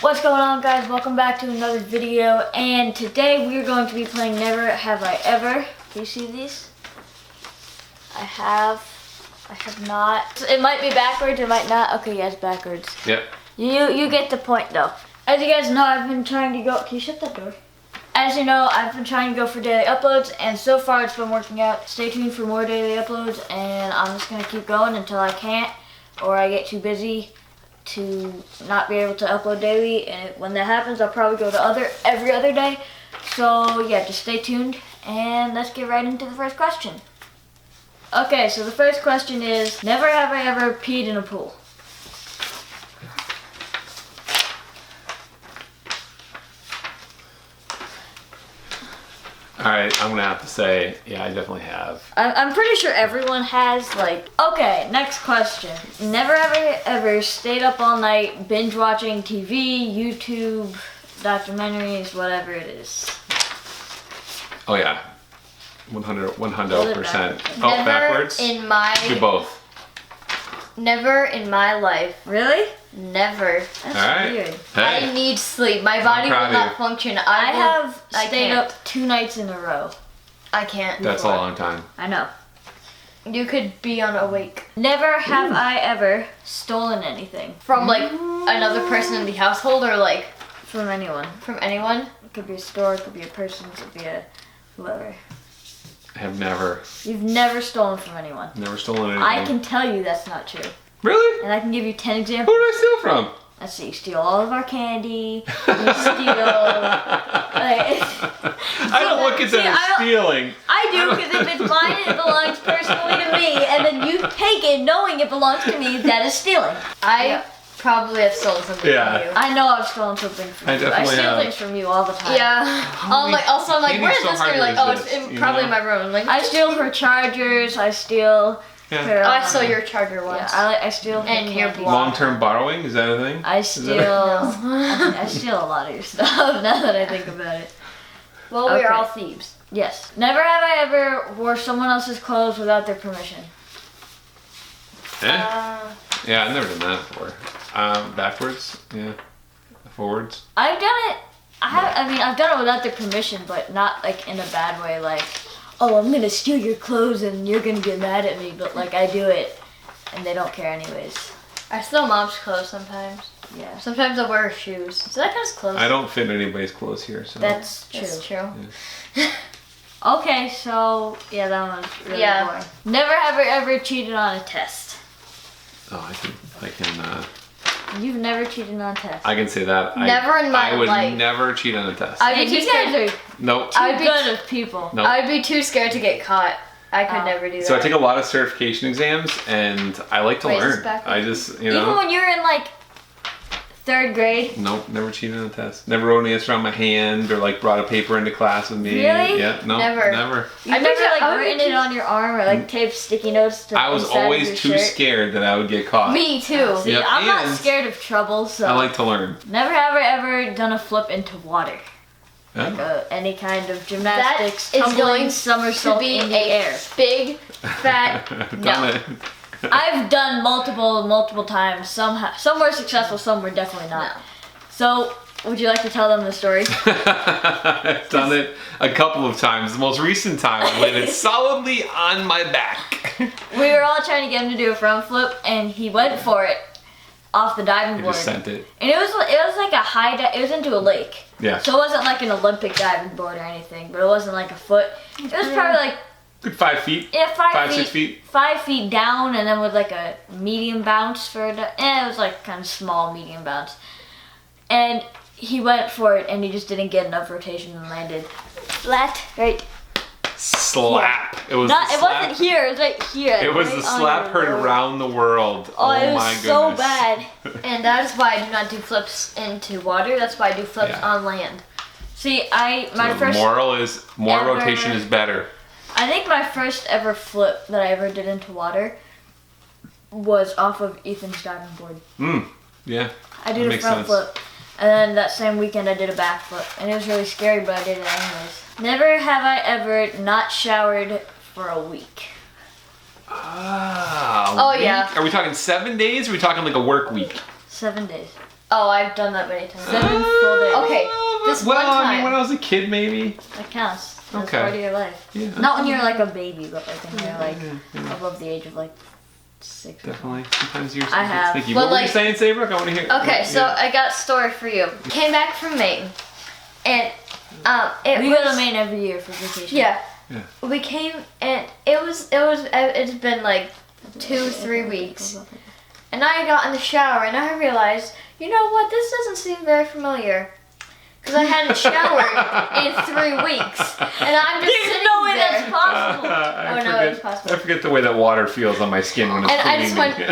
What's going on, guys? Welcome back to another video, and today we are going to be playing Never Have I Ever. Do you see these? I have not. It might be backwards, it might not. Okay, yes, backwards. Yep. You get the point though. As you guys know, I've been trying to go. Can you shut that door? As you know, I've been trying to go for daily uploads, and so far it's been working out. Stay tuned for more daily uploads, and I'm just gonna keep going until I can't, or I get too busy to not be able to upload daily. And when that happens, I'll probably go to every other day. So yeah, just stay tuned, and let's get right into the first question. Okay, so the first question is, never have I ever peed in a pool. Alright, I'm gonna have to say, yeah, I definitely have. I'm pretty sure everyone has, like... Okay, next question. Never have I ever stayed up all night binge watching TV, YouTube, documentaries, whatever it is. Oh yeah, 100%. Oh, Never backwards? in my Do both. Never in my life. Really? Never. That's Alright. weird. I Hey, need sleep. My body proud will of not you. function. I have I stayed can't. up 2 nights in a row. I can't. that's a long time. I know. You could be unawake Never have I ever stolen anything from like another person in the household or like from anyone. from anyone. It could be a store, it could be a person, it could be a whoever. I have never You've never stolen from anyone. stolen anything. I can tell you that's not true. Really? And I can give you 10 Who examples. did I steal from? Let's see, you steal all of our candy, you steal, like, I don't look at See, that as stealing. I do, because if it's mine, it belongs personally to me, and then you take it knowing it belongs to me, that is stealing. I probably have stolen something Yeah. from you. I know I've stolen something from I you. definitely steal have. things from you all the time. Yeah. I'm like, also I'm like, Candy's where did so this hard go? to You're like, oh, resist, it's you probably know? in my room. I'm like, I steal her chargers, I steal Yeah. her... oh, I stole your charger once. Yeah, I steal her And your candy. block. Long-term borrowing, is that a thing? I Is that- steal... I steal a lot of your stuff, now that I think about it. Well, we Okay. are all thieves. Yes. Never have I ever wore someone else's clothes without their permission. Eh? Yeah, I've never done that before. Backwards? Yeah. Forwards? I've done it. I've done it without their permission, but not like in a bad way. Like, oh, I'm gonna steal your clothes and you're gonna get mad at me. But like, I do it, and they don't care anyways. I steal mom's clothes sometimes. Yeah, Sometimes I wear her shoes. So that counts clothes. I don't fit anybody's clothes here, so. that's true. That's true. Okay, so yeah, that one's really Yeah. boring. Never have I ever cheated on a test. Oh, You've never cheated on a test. I can say that. Never in my I would life. never cheat on a test. I'd be And too you guys scared. are Nope. too I'd be good of people. Nope. I'd be too scared to get caught. I could never do that. So I take a lot of certification exams, and I like to Wait, is this learn. backwards? I just, you Even know. when you're in like 3rd grade. Nope, never cheated on a test. Never wrote an answer on my hand or like brought a paper into class with me. Really? Yeah, no, Never. never. You've I've never never- like I would written be it too- on your arm or like taped sticky notes to I was inside of always your too shirt? scared that I would get caught. Me too. See, Yep, I'm not and- scared of trouble, so I like to learn. never have I ever done a flip into water. Yeah. Any kind of That gymnastics, is tumbling, going to somersault be in the a air. big, fat I've no. done it. I've done multiple times. Some were successful, some were definitely not. No. So, would you like to tell them the story? I've done it a couple of times. The most recent time, I landed solidly on my back. We were all trying to get him to do a front flip, and he went for it off the diving I board. just sent it. And it was like a high dive. It was into a lake. Yeah. So it wasn't like an Olympic diving board or anything, but it wasn't like a foot. It was probably like, Good 5 feet. yeah, 5, 6 feet. 5 feet down, and then with like a medium bounce for it. It was like kind of small medium bounce. And he went for it, and he just didn't get enough rotation and landed flat right. Slap. It was Not, the it slap. wasn't here. It was right here. It was right the on slap your heard lower- around the world. Oh, it was my goodness. so bad. And that is why I do not do flips into water. That's why I do flips Yeah. on land. See, my The first. moral is more ever- rotation is better. I think my first ever flip that I ever did into water was off of Ethan's diving board. Yeah. I That did a makes front sense. flip, and then that same weekend I did a back flip, and it was really scary, but I did it anyways. Never have I ever not showered for a week. Ah. Oh, week? yeah. Are we talking 7 days? Or are we talking like a work week? 7 days. Oh, I've done that many times. 7 full days. Okay, this well, one I mean, time. when I was a kid, maybe. That counts. That's Okay. part of your life. Yeah. Not when you're like a baby, but like when you're like Yeah. above the age of like 6 or something. Definitely. Sometimes you're I have. thinking, Well, what were you like- saying, Saybrook? I want to hear. Okay, what- so yeah. I got a story for you. Came back from Maine, and it We was go to Maine every year for vacation. yeah. Yeah. We came and it's been like 2-3 weeks, and I got in the shower and I realized, you know what, this doesn't seem very familiar, because I hadn't showered in 3 weeks, and I'm just There's sitting no way there. that's possible. I Oh, no, forget, it's possible. I forget the way that water feels on my skin when it's And I cleaning just went me.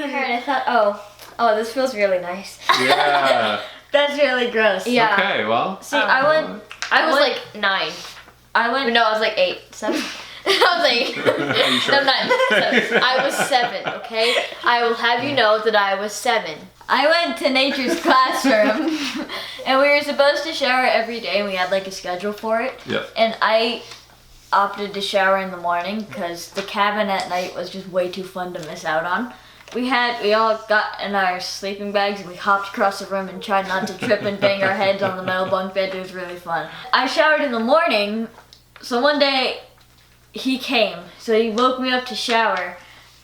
and I thought, oh, this feels really nice. Yeah. That's really gross. Yeah. Okay, well. See, I went. I was What? like 9. I went. No, I was like 8, 7. I was like, Are you sure? no, not 7. I was 7. Okay, I will have you know that I was 7. I went to nature's classroom, and we were supposed to shower every day. And we had like a schedule for it. Yep. And I opted to shower in the morning because the cabin at night was just way too fun to miss out on. We all got in our sleeping bags and we hopped across the room and tried not to trip and bang our heads on the metal bunk bed. It was really fun. I showered in the morning, so one day he came, so he woke me up to shower,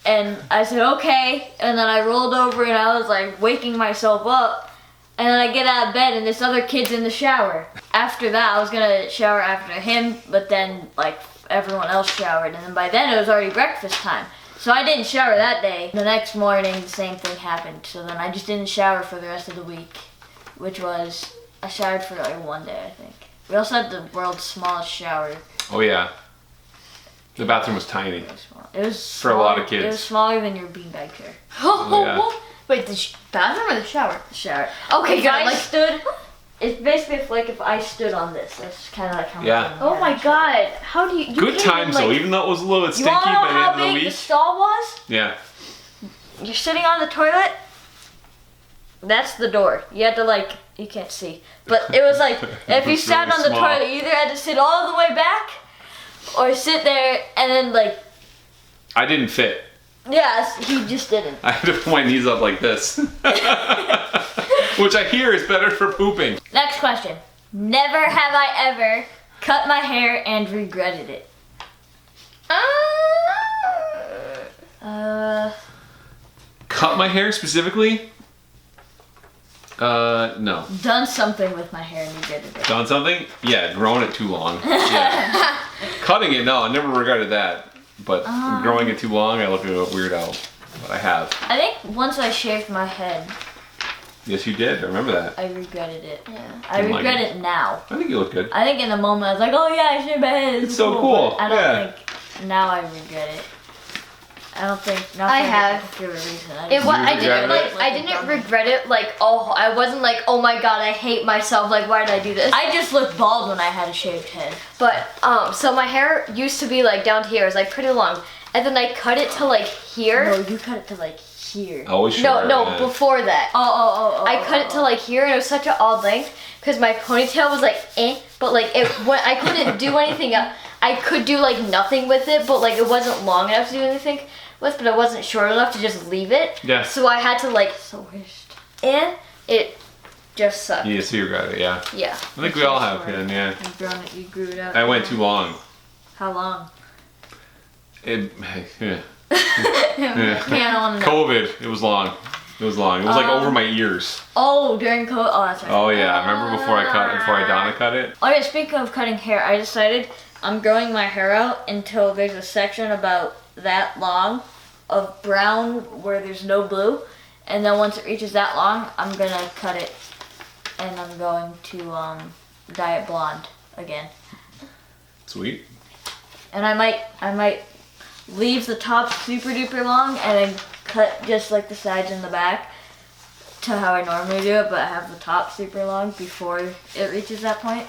and I said okay, and then I rolled over and I was like waking myself up, and then I get out of bed and this other kid's in the shower. After that, I was gonna shower after him, but then like everyone else showered, and then by then it was already breakfast time. So I didn't shower that day. The next morning, the same thing happened. So then I just didn't shower for the rest of the week, which was, I showered for like one day, I think. We also had the world's smallest shower. Oh, yeah. The bathroom was tiny. It was For a lot of It was kids. smaller than your beanbag chair. Yeah. Wait, the bathroom or the shower? The shower. Okay, If good. I Like, stood, it's basically like if I stood on this. That's kind of like how. Yeah. much oh my god, how do you? Good can't times, even, though, like, even though it was a little bit You stinky want to know by the how end of the big the week. stall was? Yeah. You're sitting on the toilet. That's the door. You had to like, you can't see, but it was like if you was sat really on the small. toilet, you either had to sit all the way back, or sit there and then like, I didn't fit. yes, he just didn't. I had to put my knees up like this. Which I hear is better for pooping. Next question. Never have I ever cut my hair and regretted it. Cut my hair specifically? No. Done something with my hair and regretted it. Done something? Yeah, growing it too long. Yeah. Cutting it, no, I never regretted that. But growing it too long, I look like a weirdo. But I have. I think once I shaved my head, Yes, you did. I remember that. I regretted it. Yeah. I Didn't like regret it. it now. I think you look good. I think in the moment I was like, oh yeah, I shaved my head. It's so cool, But I don't yeah. think now I regret it. I don't think. Not I for have. a particular reason. I It just- was, You I didn't regretted like. it? I didn't regret it. Like, oh, I wasn't like, oh my god, I hate myself. Like, why did I do this? I just looked bald when I had a shaved head. But so my hair used to be like down to here. It was like pretty long, and then I cut it to like here. No, you cut it to like here. Always short. No, yeah. before that. Oh. I cut it to like here, and it was such an odd length because my ponytail was like but like it when I couldn't do anything. I could do like nothing with it, but like it wasn't long enough to do anything with. But it wasn't short enough to just leave it. Yeah. So I had to like, So worst. and it just sucked. Yeah, so you regret it, yeah. Yeah. I think we all have, yeah. You grew it out. I went too long. How long? It, yeah. Yeah, I don't want to know. COVID, it was long. It was long. It was like over my ears. Oh, during COVID. Oh, that's right. Oh yeah, I remember before Donna cut it. Oh yeah, speaking of cutting hair, I decided I'm growing my hair out until there's a section about that long of brown where there's no blue. And then once it reaches that long, I'm gonna cut it and I'm going to dye it blonde again. Sweet. And I might leave the top super duper long and then cut just like the sides and the back to how I normally do it, but have the top super long before it reaches that point.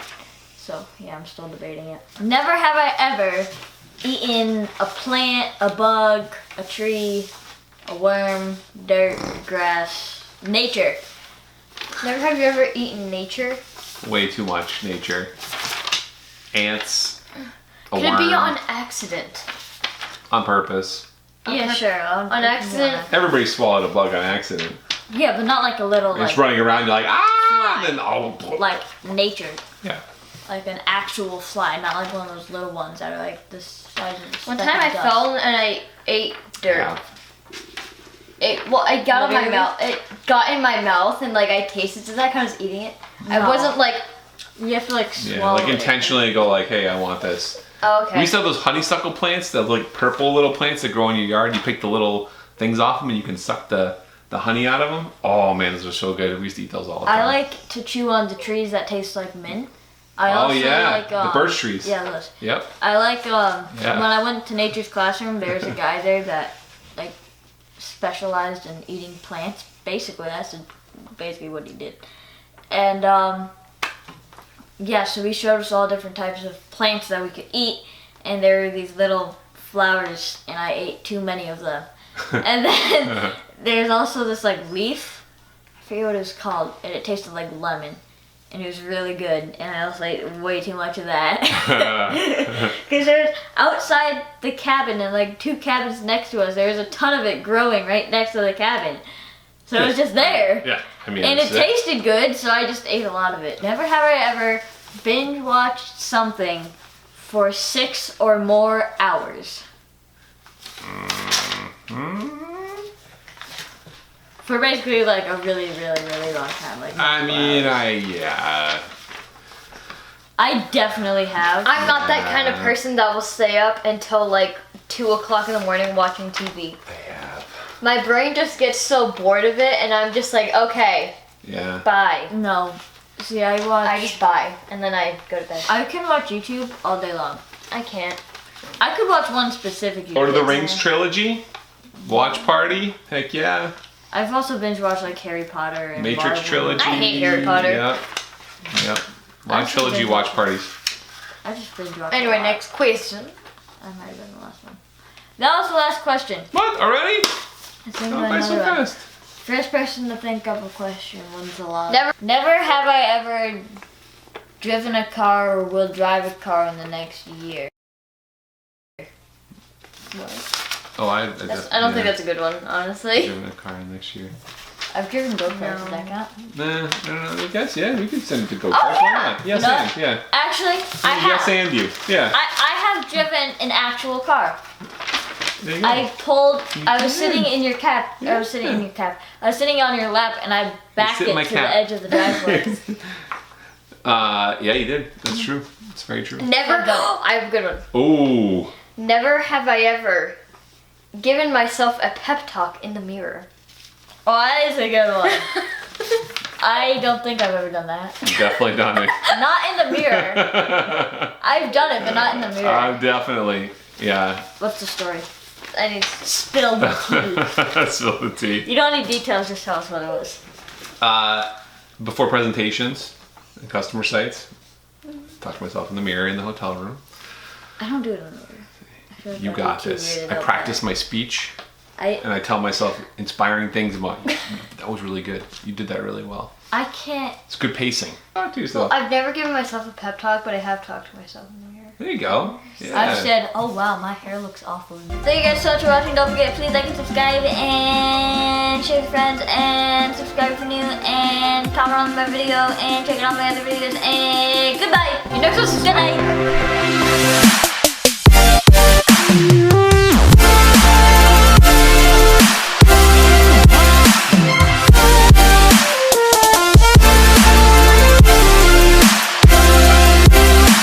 So yeah, I'm still debating it. Never have I ever eaten a plant, a bug, a tree, a worm, dirt, grass, nature. Never have you ever eaten nature? Way too much nature. Ants. A Could worm. it be on accident? On purpose. Yeah, sure. On accident? Everybody swallowed a bug on accident. Yeah, but not like a little And it's like running around. You're like ah, Fly. and then oh, like nature, yeah. like an actual fly, not like one of those little ones that are like this size of a One speck time I of dust. fell and I ate dirt. Yeah. It got in my Literally? mouth. It got in my mouth and like I tasted it. I kind of was eating it. I No. wasn't like, You have to like Yeah, swallow like it. intentionally go like, hey, I want this. oh, okay. We used to have those honeysuckle plants, the like purple little plants that grow in your yard. You pick the little things off them and you can suck the honey out of them. Oh man, those are so good. We used to eat those all the time. I like to chew on the trees that taste like mint. I Oh also yeah, like the birch trees. Yeah, those. Yep. I like Yeah. when I went to nature's classroom. There's a guy there that like specialized in eating plants. Basically, that's basically what he did. And yeah, so he showed us all different types of plants that we could eat, and there were these little flowers, and I ate too many of them. And then there's also this like leaf. I forget what it was called, and it tasted like lemon. And it was really good, and I also ate way too much of that. Because there's outside the cabin, and like 2 cabins next to us, there was a ton of it growing right next to the cabin. So it was just there. Yeah, I mean, And it it's- tasted good, so I just ate a lot of it. Never have I ever binge watched something for 6 or more hours. For basically like a really, really, really long time. Like I mean, multiple hours. yeah. I definitely have. I'm not that kind of person that will stay up until like 2 o'clock in the morning watching TV. Yeah. My brain just gets so bored of it, and I'm just like, okay, Yeah. bye. No. See, I watch. I just bye, and then I go to bed. I can watch YouTube all day long. I can't. I could watch one specific YouTube. Lord of the Rings channel. trilogy, watch party. Heck yeah. I've also binge watched like Harry Potter and Matrix Marvel. trilogy. I hate Harry Potter. Yep. Yep. My Actually, trilogy binge watch watch. parties. I just binge watched. Anyway, a lot. next question. That might have been the last one. That was the last question. What already? I think Oh, about by so another one. fast. First person to think of a question wins the lot. Never- Never have I ever driven a car or will drive a car in the next year. What? Oh, I I don't think that's a good one, honestly. Driven a car next year. I've driven go-karts, No. does that count? Nah, I guess yeah. We could send it to go. Oh, Why yeah. not? Yes, No. and yeah. Actually, I have. Yes, and you. Yeah. I have driven an actual car. There you go. I pulled. You I was did. sitting in your cab. I was sitting in Yeah. your cab. I was sitting on your lap, and I backed sit it in my to cab. the edge of the driveway. Yeah, you did. That's true. It's very true. Never. Go. I have a good one. Oh. Never have I ever given myself a pep talk in the mirror. Oh, that is a good one. I don't think I've ever done that. Definitely done it. Not in the mirror. I've done it, but not in the mirror. Definitely. Yeah. What's the story? I need. Spill the tea. Spill the tea. You don't need details. Just tell us what it was. Before presentations and customer sites, talk to myself in the mirror in the hotel room. I don't do it in the mirror. I feel like You I'd got be too this. weirded I out practice by my speech it. and I tell myself inspiring things about that was really good. You did that really well. I can't. It's good pacing. Talk to Well, yourself. I've never given myself a pep talk, but I have talked to myself in the mirror. There you go. Yeah. I've said, oh wow, my hair looks awful. Thank you guys so much for watching. Don't forget, please like and subscribe and share with friends and subscribe if you're new and comment on my video and check out my other videos and goodbye. Your next one's good night.